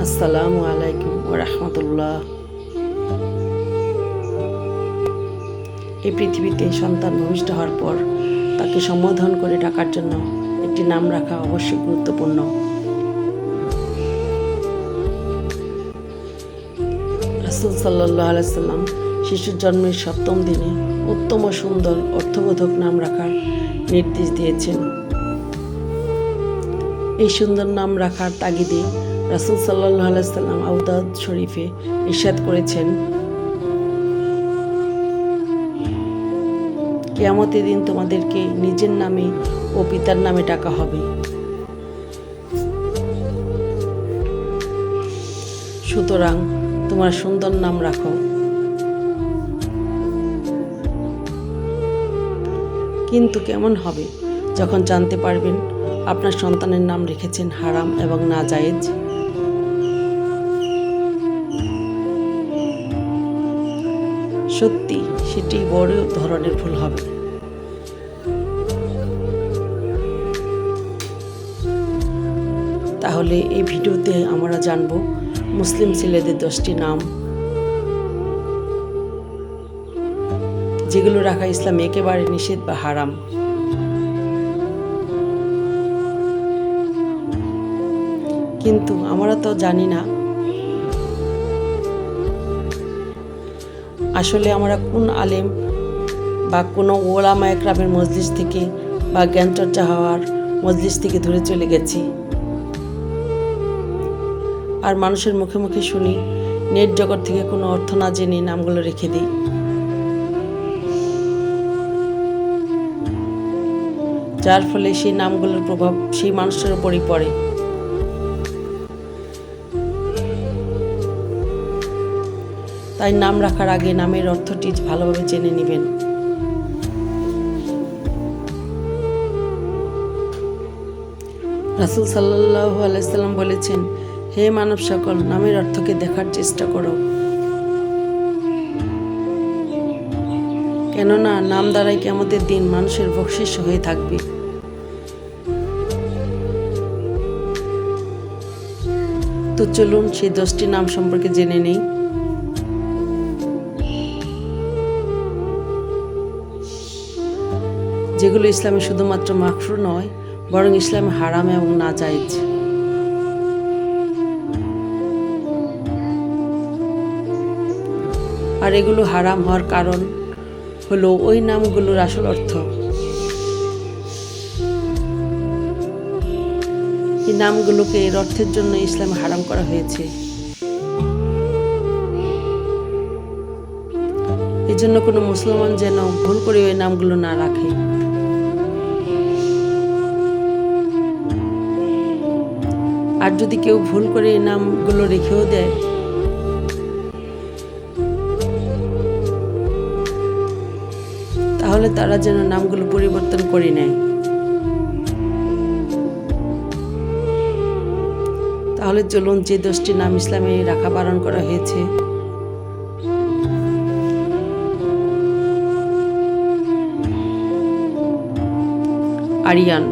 আসসালামু আলাইকুম ওয়া রাহমাতুল্লাহ। এই পৃথিবীতে সন্তান ভূমিষ্ঠ হওয়ার পর তাকে সম্বোধন করে ডাকার জন্য একটি নাম রাখা অবশ্যই গুরুত্বপূর্ণ। রাসূল সাল্লাল্লাহু আলাইহি ওয়াসাল্লাম শিশুর জন্মের ৭ম দিনে উত্তম ও সুন্দর অর্থবোধক নাম রাখার নির্দেশ দিয়েছেন। এই সুন্দর নাম রাখার তাগিদে রাসূল সাল্লাল্লাহু আলাইহি ওয়াসাল্লাম আবু দাউদ শরীফে ইরশাদ করেছেন, কিয়ামতের দিন তোমাদেরকে নিজের নামে ও পিতার নামে ডাকা হবে। সুতরাং তোমরা সুন্দর নাম রাখো। কিন্তু কেমন হবে যখন জানতে পারবেন আপনার সন্তানের নাম রেখেছেন হারাম এবং নাজায়েজ? সত্যি সেটি বড় ধরনের ভুল হবে। তাহলে এই ভিডিওতে আমরা জানব মুসলিম ছেলেদের 10টি নাম, যেগুলো রাখা ইসলামে একেবারে নিষেধ বা হারাম। কিন্তু আমরা তো জানি না আসলে আমরা কোন আলেম বা কোনো ওলামা একরামের মজলিস থেকে বা জ্ঞানচর্চা হওয়ার মজলিস থেকে দূরে চলে গেছি, আর মানুষের মুখে মুখে শুনি, নেট জগৎ থেকে কোনো অর্থ না জেনে নামগুলো রেখে দিই। যার ফলে সেই নামগুলোর প্রভাব সেই মানুষের উপরই পড়ে। তাই নাম রাখার আগে নামের অর্থটি ভালোভাবে জেনে নেবেন। রাসূল সাল্লাল্লাহু আলাইহি ওয়াসাল্লাম বলেছেন, হে মানব সকল, নামের অর্থকে দেখার চেষ্টা করো, কেননা নাম দ্বারাই কিয়ামতের দিন মানুষের বকশিশ হয়ে থাকবে। তো চলুন সেই 10টি নাম সম্পর্কে জেনে নেই। যেগুলো ইসলামে শুধুমাত্র মাকরুহ নয়, বরং ইসলামে হারাম এবং নাজায়েজ। আর এগুলো হারাম হওয়ার কারণ হলো ওই নামগুলোর আসল অর্থ। এই নামগুলোকে এর অর্থের জন্য ইসলামে হারাম করা হয়েছে। এই জন্য কোনো মুসলমান যেন ভুল করে ওই নামগুলো না রাখে। আর যদি কেউ ভুল করে এই নামগুলো রেখেও দেয়, তাহলে তারা যেন নামগুলো পরিবর্তন করে নেয়। তাহলে চলুন যে 10টি নাম ইসলামে রাখা বারণ করা হয়েছে। আরিয়ান,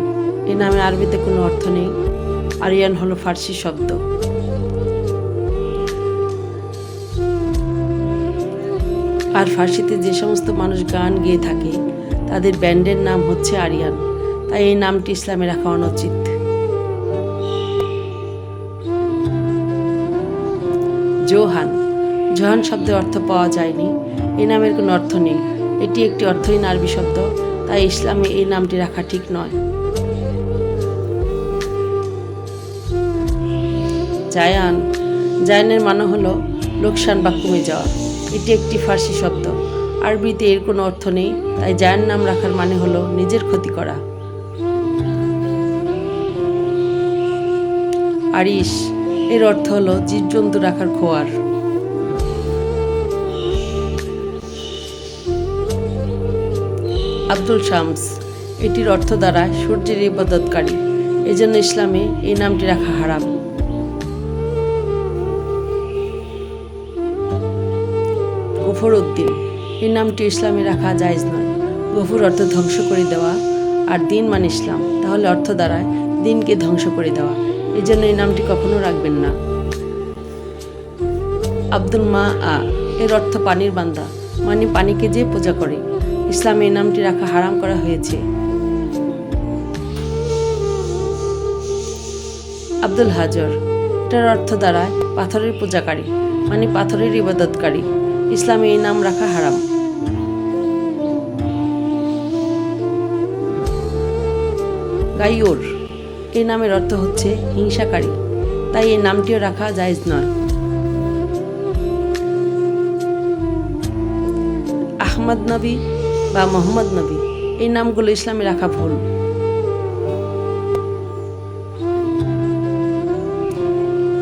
এই নামে আরবিতে কোনো অর্থ নেই। আরিয়ান হলো ফার্সি শব্দ। আর ফার্সিতে যে সমস্ত মানুষ গান গেয়ে থাকে তাদের ব্যান্ডের নাম হচ্ছে আরিয়ান। তাই এই নামটি ইসলামে রাখা অনুচিত। জোহান, জোহান শব্দের অর্থ পাওয়া যায়নি। এই নামের কোনো অর্থ নেই। এটি একটি অর্থহীন আরবি শব্দ, তাই ইসলামে এই নামটি রাখা ঠিক নয়। জায়ান, জায়ানের মানে হলো লোকসান বা কমে যাওয়া। এটি একটি ফার্সি শব্দ। আরবিতে এর কোনো অর্থ নেই, তাই জায়ান নাম রাখার মানে হলো নিজের ক্ষতি করা। আরিশ, এর অর্থ হলো জীবজন্তু রাখার খোয়ার। আব্দুল শামস, এটির অর্থ দ্বারা সূর্যের ইবাদতকারী। এজন্য ইসলামে এই নামটি রাখা হারাম। গফুর উদ্দিন, এই নামটি ইসলামে রাখা জায়েজ নয়। গফুর অর্থ ধ্বংস করে দেওয়া, আর দিন মানে ইসলাম, তাহলে অর্থ দ্বারায় দিনকে ধ্বংস করে দেওয়া। এই জন্য এই নামটি কখনো রাখবেন না। আব্দুল মা আ এর অর্থ পানির বান্দা, মানে পানিকে যে পূজা করে। ইসলামে এই নামটি রাখা হারাম করা হয়েছে। আব্দুল হাজর, এটার অর্থ দাঁড়ায় পাথরের পূজাকারী, মানে পাথরের ইবাদতকারী। ইসলামে এই নাম রাখা হারাম। গাইয়ুর, এই নামের অর্থ হচ্ছে হিংসাকারী, তাই এই নামটিও রাখা জায়েজ নয়। আহমদ নবী বা মোহাম্মদ নবী, এই নামগুলো ইসলামে রাখা ভুল।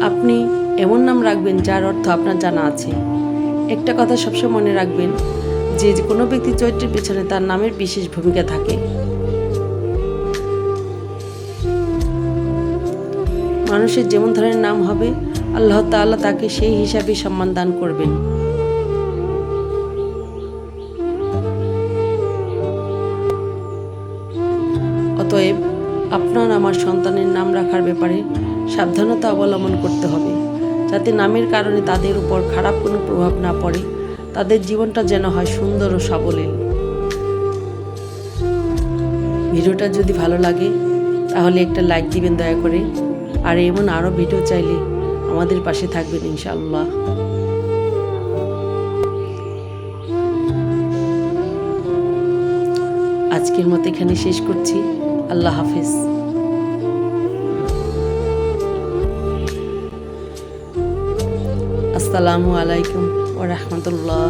আপনি এমন নাম রাখবেন যার অর্থ আপনার জানা আছে। একটা কথা সবসময় মনে রাখবেন যে কোনো ব্যক্তির চরিত্রের পেছনে তার নামের বিশেষ ভূমিকা থাকে। মানুষের যেমন ধরনের নাম হবে, আল্লাহ তাআলা তাকে সেই হিসাবে সম্মান দান করবেন। অতএব আপনার আমার সন্তানের নাম রাখার ব্যাপারে সাবধানতা অবলম্বন করতে হবে, যাতে নামের কারণে তাদের উপর খারাপ কোনো প্রভাব না পড়ে, তাদের জীবনটা যেন হয় সুন্দর ও সাবলীল। ভিডিওটা যদি ভালো লাগে তাহলে একটা লাইক দিবেন দয়া করে, আর এমন আরও ভিডিও চাইলে আমাদের পাশে থাকবেন ইনশাআল্লাহ। আজকের মতো এখানে শেষ করছি। আল্লাহ হাফেজ। আসসালামু আলাইকুম ওয়া রাহমাতুল্লাহ।